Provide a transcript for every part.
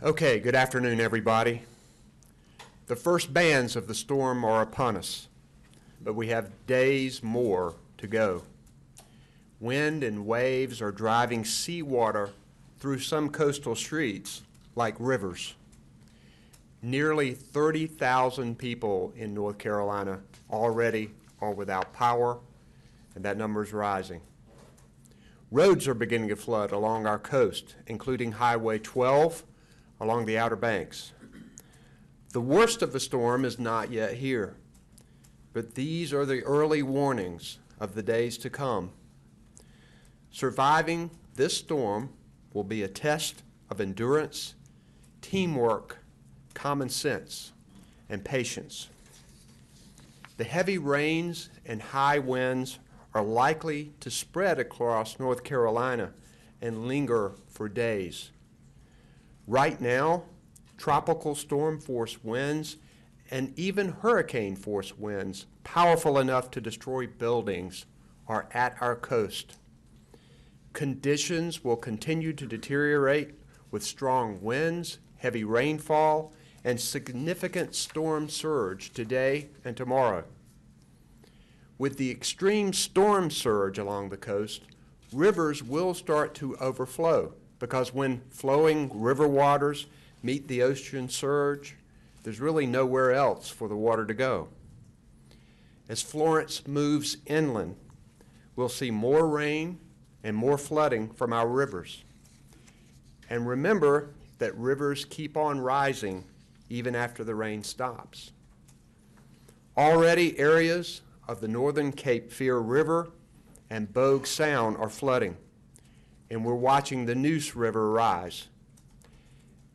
Okay, good afternoon, everybody. The first bands of the storm are upon us, but we have days more to go. Wind and waves are driving seawater through some coastal streets like rivers. Nearly 30,000 people in North Carolina already are without power, and that number is rising. Roads are beginning to flood along our coast, including Highway 12 along the Outer Banks. The worst of the storm is not yet here, but these are the early warnings of the days to come. Surviving this storm will be a test of endurance, teamwork, common sense, and patience. The heavy rains and high winds are likely to spread across North Carolina and linger for days. Right now, tropical storm force winds and even hurricane force winds, powerful enough to destroy buildings, are at our coast. Conditions will continue to deteriorate with strong winds, heavy rainfall, and significant storm surge today and tomorrow. With the extreme storm surge along the coast, rivers will start to overflow because when flowing river waters meet the ocean surge, there's really nowhere else for the water to go. As Florence moves inland, we'll see more rain and more flooding from our rivers. And remember that rivers keep on rising even after the rain stops. Already areas of the northern Cape Fear River and Bogue Sound are flooding, and we're watching the Neuse River rise.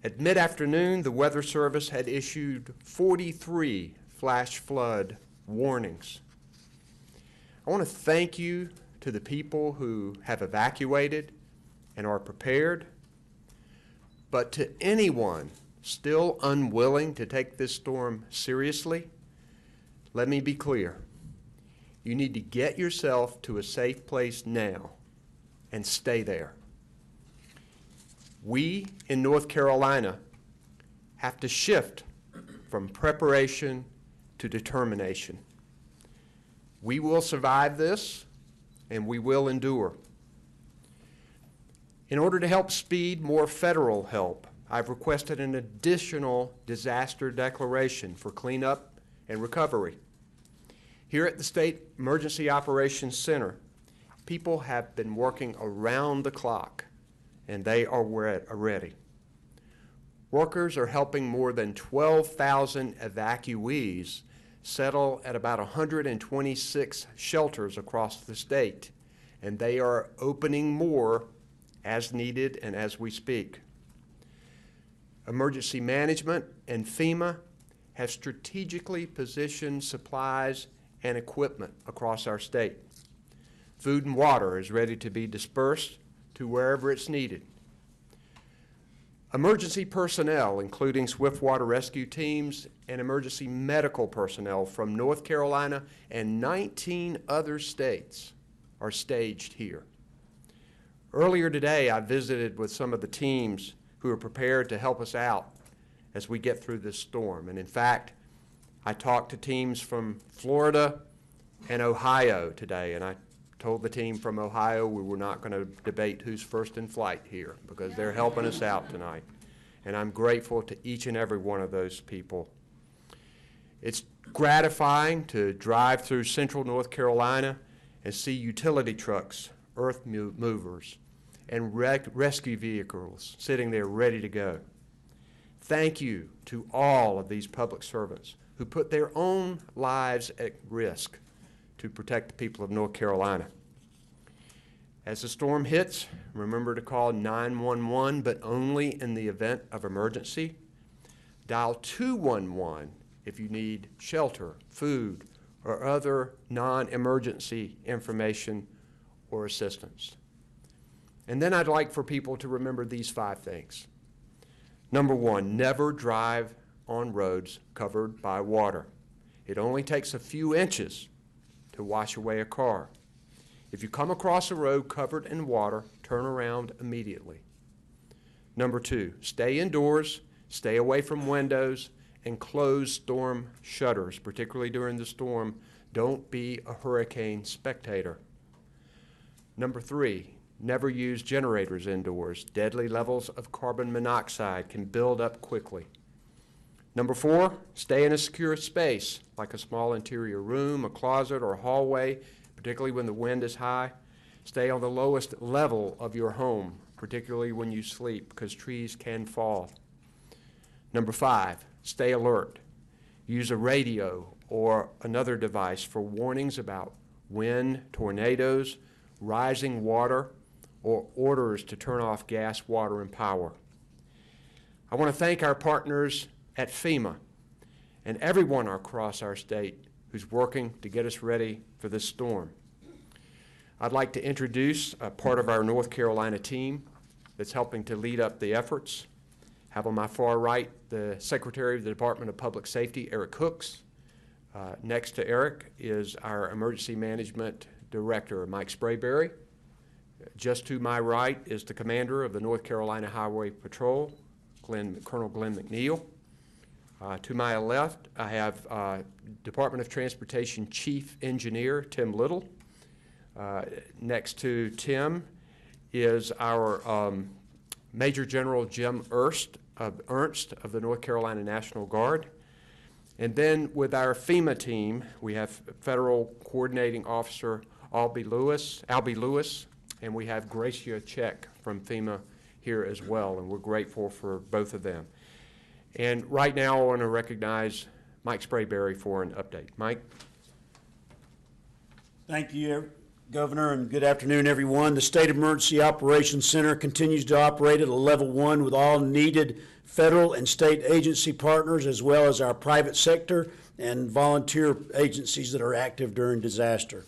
At mid-afternoon, the Weather Service had issued 43 flash flood warnings. I want to thank you to the people who have evacuated and are prepared, but to anyone still unwilling to take this storm seriously, let me be clear. You need to get yourself to a safe place now and stay there. We in North Carolina have to shift from preparation to determination. We will survive this, and we will endure. In order to help speed more federal help, I've requested an additional disaster declaration for cleanup and recovery. Here at the State Emergency Operations Center, people have been working around the clock, and they are ready. Workers are helping more than 12,000 evacuees settle at about 126 shelters across the state, and they are opening more as needed and as we speak. Emergency Management and FEMA have strategically positioned supplies and equipment across our state. Food and water is ready to be dispersed to wherever it's needed. Emergency personnel, including swift water rescue teams and emergency medical personnel from North Carolina and 19 other states, are staged here. Earlier today, I visited with some of the teams who are prepared to help us out as we get through this storm. And in fact, I talked to teams from Florida and Ohio today, and I told the team from Ohio we were not going to debate who's first in flight here because they're helping us out tonight. And I'm grateful to each and every one of those people. It's gratifying to drive through central North Carolina and see utility trucks, earth movers, and rescue vehicles sitting there ready to go. Thank you to all of these public servants who put their own lives at risk to protect the people of North Carolina. As the storm hits, remember to call 911, but only in the event of emergency. Dial 211 if you need shelter, food, or other non-emergency information or assistance. And then I'd like for people to remember these 5 things. Number 1, never drive on roads covered by water. It only takes a few inches to wash away a car. If you come across a road covered in water, turn around immediately. Number 2, stay indoors, stay away from windows, and close storm shutters, particularly during the storm. Don't be a hurricane spectator. Number 3, never use generators indoors. Deadly levels of carbon monoxide can build up quickly. Number 4, stay in a secure space, like a small interior room, a closet, or a hallway, particularly when the wind is high. Stay on the lowest level of your home, particularly when you sleep, because trees can fall. Number 5, stay alert. Use a radio or another device for warnings about wind, tornadoes, rising water, or orders to turn off gas, water, and power. I want to thank our partners at FEMA and everyone across our state who's working to get us ready for this storm. I'd like to introduce a part of our North Carolina team that's helping to lead up the efforts. Have on my far right the Secretary of the Department of Public Safety, Eric Hooks. Next to Eric is our Emergency Management Director, Mike Sprayberry. Just to my right is the Commander of the North Carolina Highway Patrol, Colonel Glenn McNeil. To my left, I have Department of Transportation Chief Engineer, Tim Little. Next to Tim is our Major General Jim Ernst of the North Carolina National Guard. And then with our FEMA team, we have Federal Coordinating Officer Albie Lewis, and we have Gracia Check from FEMA here as well, and we're grateful for both of them. And right now, I want to recognize Mike Sprayberry for an update. Mike? Thank you, Governor, and good afternoon, everyone. The State Emergency Operations Center continues to operate at a level 1 with all needed federal and state agency partners, as well as our private sector and volunteer agencies that are active during disaster.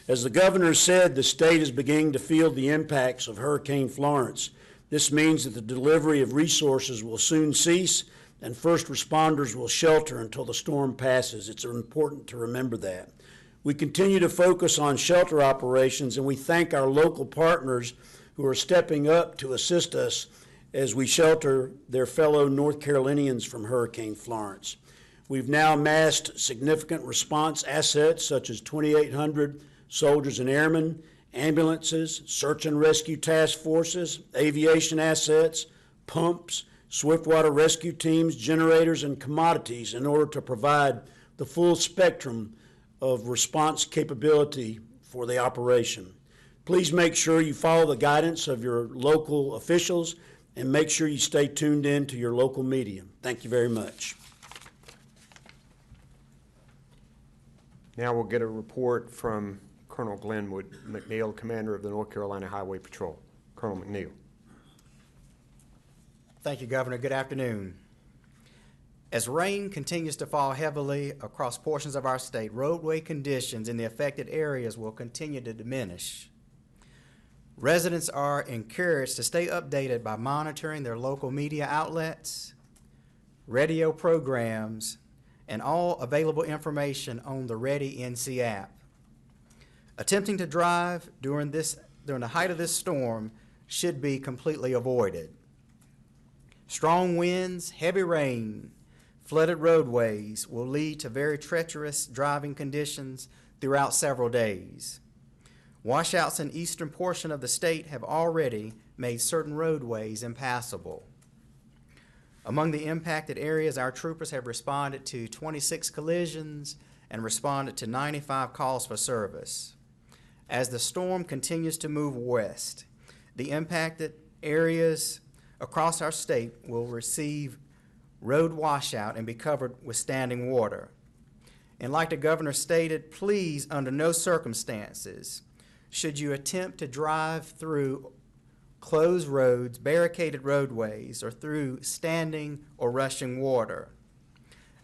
As the Governor said, the state is beginning to feel the impacts of Hurricane Florence. This means that the delivery of resources will soon cease and first responders will shelter until the storm passes. It's important to remember that. We continue to focus on shelter operations, and we thank our local partners who are stepping up to assist us as we shelter their fellow North Carolinians from Hurricane Florence. We've now amassed significant response assets such as 2,800 soldiers and airmen, ambulances, search and rescue task forces, aviation assets, pumps, swiftwater rescue teams, generators, and commodities in order to provide the full spectrum of response capability for the operation. Please make sure you follow the guidance of your local officials and make sure you stay tuned in to your local media. Thank you very much. Now we'll get a report from Colonel Glenn McNeil, Commander of the North Carolina Highway Patrol. Colonel McNeil. Thank you, Governor. Good afternoon. As rain continues to fall heavily across portions of our state, roadway conditions in the affected areas will continue to diminish. Residents are encouraged to stay updated by monitoring their local media outlets, radio programs, and all available information on the Ready NC app. Attempting to drive during the height of this storm should be completely avoided. Strong winds, heavy rain, flooded roadways will lead to very treacherous driving conditions throughout several days. Washouts in the eastern portion of the state have already made certain roadways impassable. Among the impacted areas, our troopers have responded to 26 collisions and responded to 95 calls for service. As the storm continues to move west, the impacted areas across our state will receive road washout and be covered with standing water. And like the governor stated, please, under no circumstances, should you attempt to drive through closed roads, barricaded roadways, or through standing or rushing water.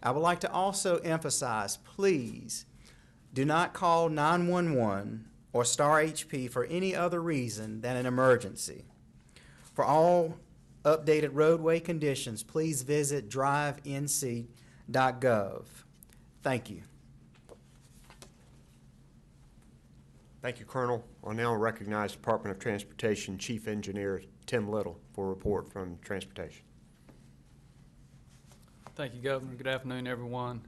I would like to also emphasize, please do not call 911 or Star HP for any other reason than an emergency. For all updated roadway conditions, please visit drivenc.gov. Thank you. Thank you, Colonel. I'll now recognize Department of Transportation Chief Engineer Tim Little for a report from Transportation. Thank you, Governor. Good afternoon, everyone.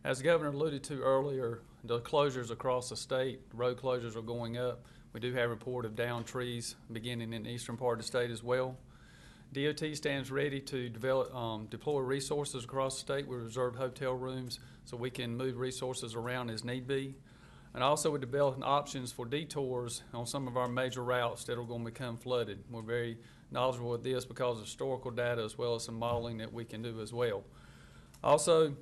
As the Governor alluded to earlier, the closures across the state, road closures are going up. We do have a report of downed trees beginning in the eastern part of the state as well. DOT stands ready to deploy resources across the state with reserved hotel rooms so we can move resources around as need be. And also we're developing options for detours on some of our major routes that are going to become flooded. We're very knowledgeable with this because of historical data as well as some modeling that we can do as well. Also,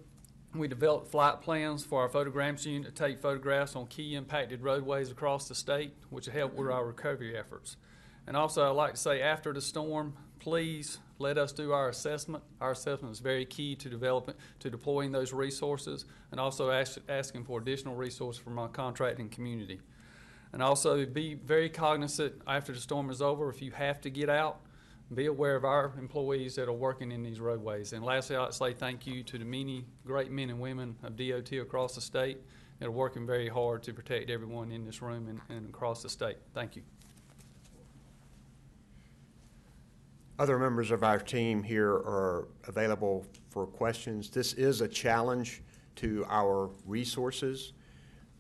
we developed flight plans for our photographics unit to take photographs on key impacted roadways across the state, which will help with our recovery efforts. And also, I'd like to say after the storm, please let us do our assessment. Our assessment is very key to deploying those resources, and also asking for additional resources from our contracting community. And also be very cognizant after the storm is over, if you have to get out, be aware of our employees that are working in these roadways. And lastly, I'd say thank you to the many great men and women of DOT across the state that are working very hard to protect everyone in this room and across the state. Thank you. Other members of our team here are available for questions. This is a challenge to our resources.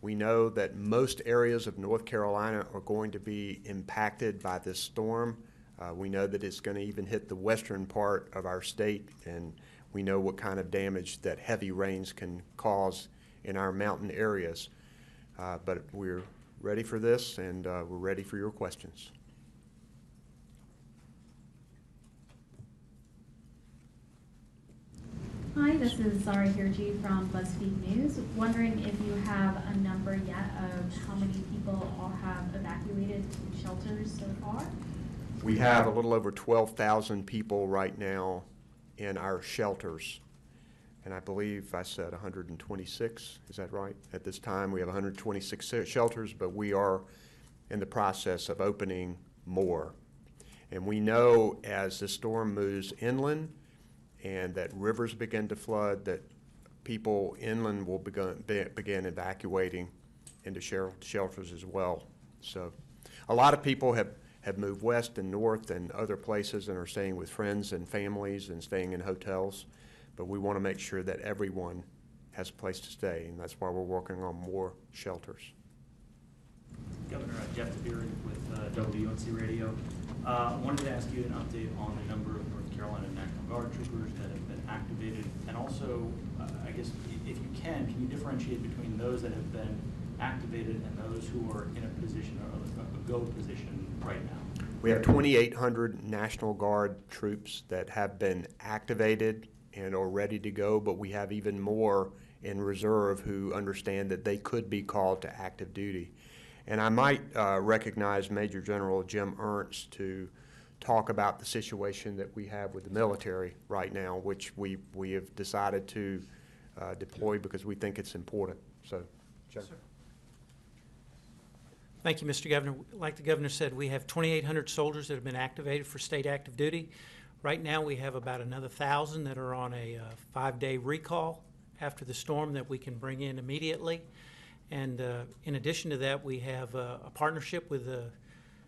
We know that most areas of North Carolina are going to be impacted by this storm. We know that it's going to even hit the western part of our state, and we know what kind of damage that heavy rains can cause in our mountain areas. But we're ready for this, and we're ready for your questions. Hi, this is Zara Hirji from BuzzFeed News. Wondering if you have a number yet of how many people all have evacuated to shelters so far? We have a little over 12,000 people right now in our shelters. And I believe I said 126, is that right? At this time, we have 126 shelters, but we are in the process of opening more. And we know as the storm moves inland and that rivers begin to flood, that people inland will begin evacuating into shelters as well. So a lot of people have moved west and north and other places and are staying with friends and families and staying in hotels. But we want to make sure that everyone has a place to stay, and that's why we're working on more shelters. Governor Jeff DeBeer with WUNC Radio. I wanted to ask you an update on the number of North Carolina National Guard troopers that have been activated, and also, I guess, if you can you differentiate between those that have been activated and those who are in a position, or a go position right now? We have 2,800 National Guard troops that have been activated and are ready to go, but we have even more in reserve who understand that they could be called to active duty. And I might recognize Major General Jim Ernst to talk about the situation that we have with the military right now, which we have decided to deploy because we think it's important. So, Jim. Sir. Thank you, Mr. Governor. Like the Governor said, we have 2,800 soldiers that have been activated for state active duty. Right now, we have about another 1,000 that are on a 5-day recall after the storm that we can bring in immediately. And in addition to that, we have a partnership with the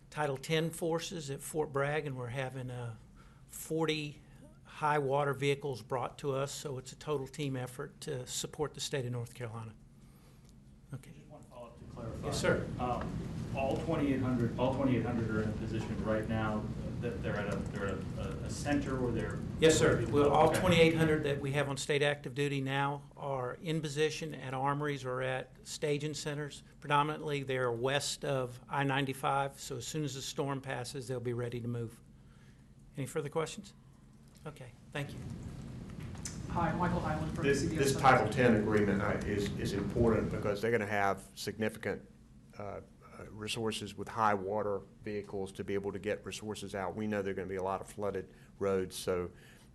Title X forces at Fort Bragg, and we're having 40 high water vehicles brought to us, so it's a total team effort to support the state of North Carolina. Okay. Just one follow-up to clarify. Yes, sir. All 2,800 are in a position right now that they're at a center, or they're... Yes, sir. Well, all okay. 2,800 that we have on state active duty now are in position at armories or at staging centers. Predominantly, they're west of I-95, so as soon as the storm passes, they'll be ready to move. Any further questions? Okay, thank you. Hi, Michael Highland from CBS. This Title X agreement is important because they're going to have significant resources with high water vehicles to be able to get resources out. We know there are going to be a lot of flooded roads, so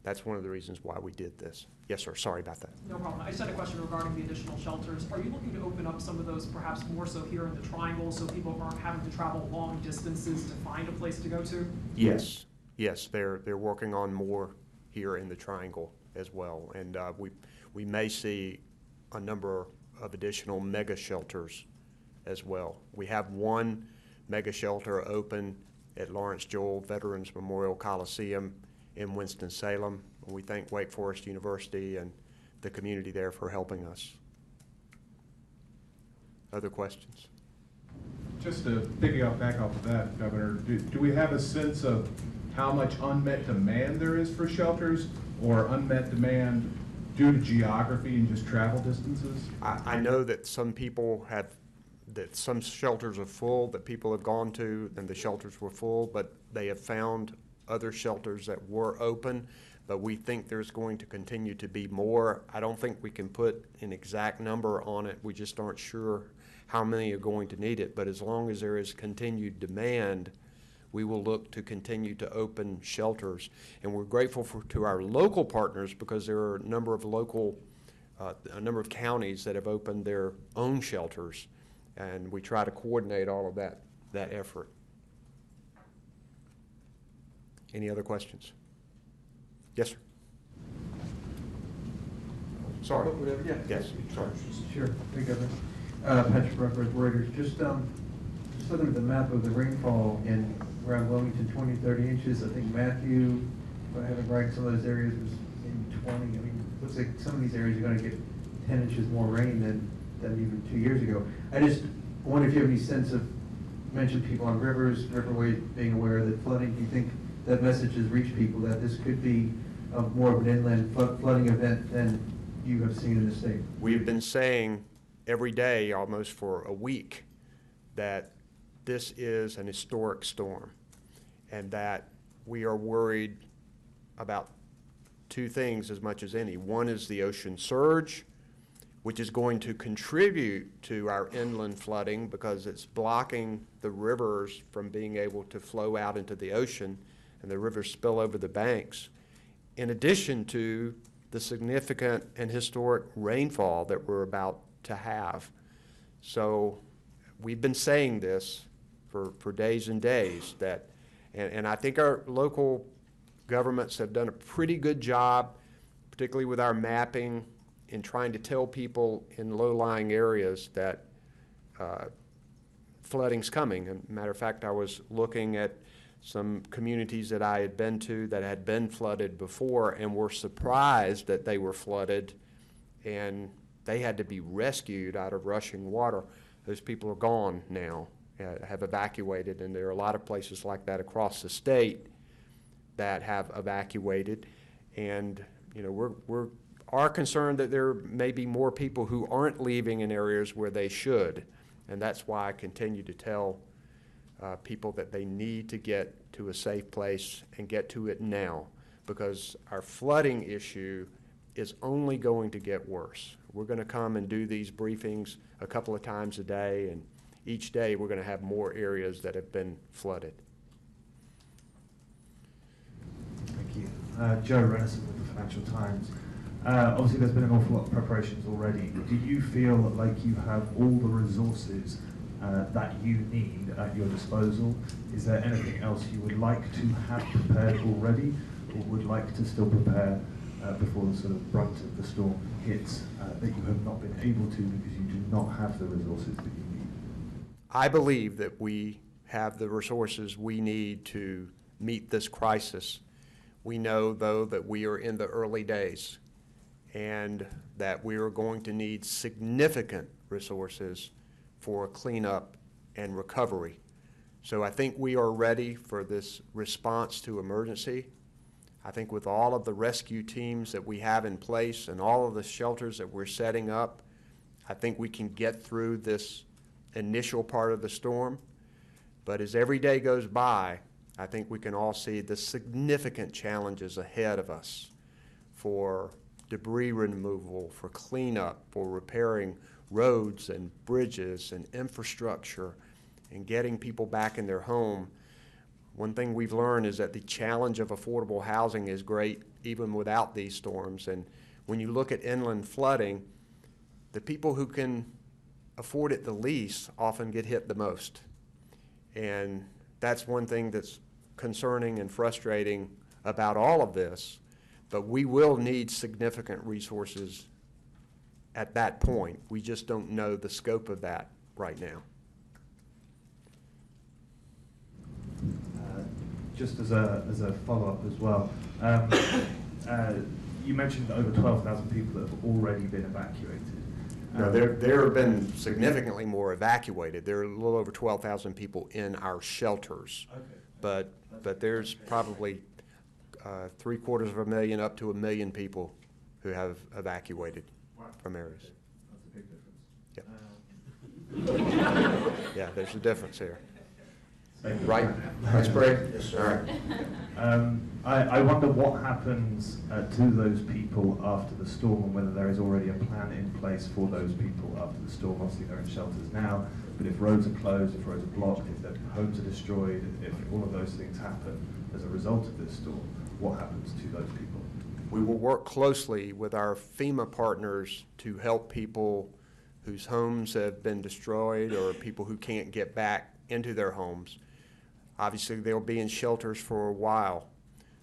that's one of the reasons why we did this. Yes, sir. Sorry about that. No problem. I just had a question regarding the additional shelters. Are you looking to open up some of those, perhaps more so here in the Triangle, so people aren't having to travel long distances to find a place to go to? Yes. Yes, they're working on more here in the Triangle as well, and we may see a number of additional mega shelters as well. We have one mega shelter open at Lawrence Joel Veterans Memorial Coliseum in Winston-Salem. We thank Wake Forest University and the community there for helping us. Other questions? Just to back off of that, Governor, do we have a sense of how much unmet demand there is for shelters, or unmet demand due to geography and just travel distances? I know that some people have, that some shelters are full, that people have gone to, and the shelters were full, but they have found other shelters that were open, but we think there's going to continue to be more. I don't think we can put an exact number on it. We just aren't sure how many are going to need it, but as long as there is continued demand, we will look to continue to open shelters. And we're grateful to our local partners, because there are a number of a number of counties that have opened their own shelters, and we try to coordinate all of that effort. Any other questions? Yes, sir. Sorry. Yeah. Yes, sorry. Sure. Hey, Governor. Patrick Ruckworth, Reuters. Just looking at the map of the rainfall in around Wilmington, 20, 30 inches. I think Matthew, if I have it right, some of those areas was maybe 20. I mean, it looks like some of these areas are going to get 10 inches more rain than even 2 years ago. I just wonder if you have any sense of, you mentioned people on rivers, riverways being aware that flooding. Do you think that message has reached people that this could be more of an inland flooding event than you have seen in the state? We've been saying every day, almost for a week, that this is an historic storm, and that we are worried about two things as much as any. One is the ocean surge, which is going to contribute to our inland flooding because it's blocking the rivers from being able to flow out into the ocean, and the rivers spill over the banks, in addition to the significant and historic rainfall that we're about to have. So we've been saying this for days and days, that, and I think our local governments have done a pretty good job, particularly with our mapping, in trying to tell people in low-lying areas that flooding's coming. And matter of fact, I was looking at some communities that I had been to that had been flooded before and were surprised that they were flooded, and they had to be rescued out of rushing water. Those people are gone now, have evacuated, and there are a lot of places like that across the state that have evacuated. And you know, we are concerned that there may be more people who aren't leaving in areas where they should, and that's why I continue to tell people that they need to get to a safe place and get to it now, because our flooding issue is only going to get worse. We're going to come and do these briefings a couple of times a day, and each day we're going to have more areas that have been flooded. Thank you. Joe Renison with the Financial Times. Obviously there's been an awful lot of preparations already. Do you feel like you have all the resources that you need at your disposal? Is there anything else you would like to have prepared already, or would like to still prepare before the sort of brunt of the storm hits that you have not been able to because you do not have the resources that you need? I believe that we have the resources we need to meet this crisis. We know, though, that we are in the early days and that we are going to need significant resources for cleanup and recovery. So I think we are ready for this response to emergency. I think with all of the rescue teams that we have in place and all of the shelters that we're setting up, I think we can get through this initial part of the storm. But as every day goes by, I think we can all see the significant challenges ahead of us for debris removal, for cleanup, for repairing roads and bridges and infrastructure and getting people back in their home. One thing we've learned is that the challenge of affordable housing is great even without these storms. And when you look at inland flooding, the people who can afford it the least often get hit the most. And that's one thing that's concerning and frustrating about all of this. But we will need significant resources at that point. We just don't know the scope of that right now. just as a follow-up as well, you mentioned over 12,000 people that have already been evacuated. No, there have been significantly more evacuated. There are a little over 12,000 people in our shelters. Okay. But there's probably 750,000 up to 1 million people who have evacuated from areas. That's a big difference. Yeah. Yeah, there's a difference here. Thank you. Right? That's great. Yes, All sir. right. I wonder what happens to those people after the storm, and whether there is already a plan in place for those people after the storm. Obviously, they're in shelters now, but if roads are closed, if roads are blocked, if their homes are destroyed, if all of those things happen as a result of this storm, what happens to those people? We will work closely with our FEMA partners to help people whose homes have been destroyed or people who can't get back into their homes. Obviously, they'll be in shelters for a while,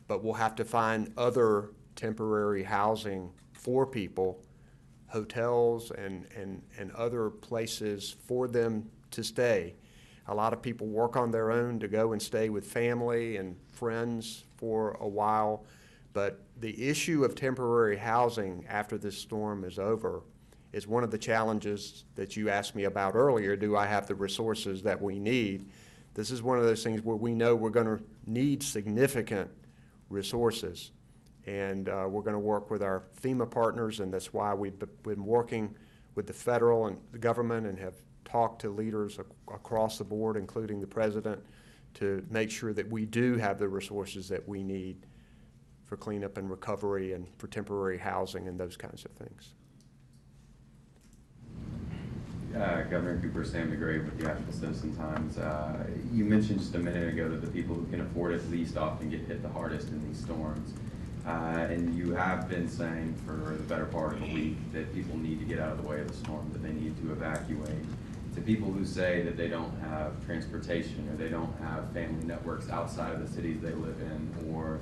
but we'll have to find other temporary housing for people, hotels and other places for them to stay. A lot of people work on their own to go and stay with family and friends for a while, but the issue of temporary housing after this storm is over is one of the challenges that you asked me about earlier. Do I have the resources that we need? This is one of those things where we know we're going to need significant resources, and we're going to work with our FEMA partners, and that's why we've been working with the federal and the government and have talked to leaders across the board, including the president, to make sure that we do have the resources that we need for cleanup and recovery and for temporary housing and those kinds of things. Governor Cooper, Sam DeGrave with the Asheville Citizen-Times. You mentioned just a minute ago that the people who can afford it least often get hit the hardest in these storms. And you have been saying for the better part of a week that people need to get out of the way of the storm, that they need to evacuate. To people who say that they don't have transportation or they don't have family networks outside of the cities they live in, or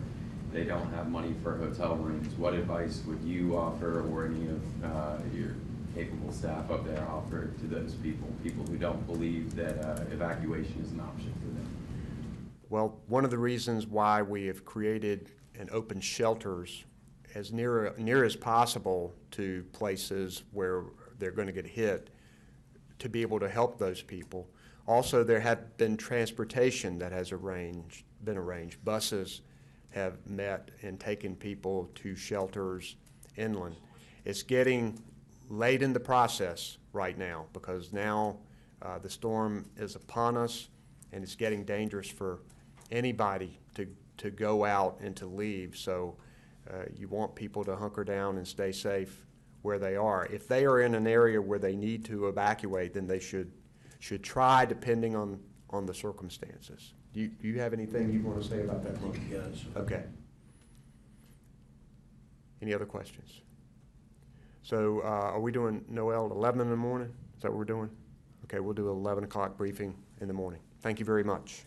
they don't have money for hotel rooms, what advice would you offer, or any of your capable staff up there offer to those people who don't believe that evacuation is an option for them? Well, one of the reasons why we have created and opened shelters as near as possible to places where they're going to get hit to be able to help those people. Also, there have been transportation that has been arranged. Buses have met and taken people to shelters inland. It's getting late in the process right now because now the storm is upon us and it's getting dangerous for anybody to go out and to leave. So you want people to hunker down and stay safe where they are. If they are in an area where they need to evacuate, then they should try, depending on the circumstances. Do you have anything you want to say about that? Yes. Okay. Any other questions? So are we doing Noel at 11 in the morning? Is that what we're doing? Okay, we'll do an 11 o'clock briefing in the morning. Thank you very much.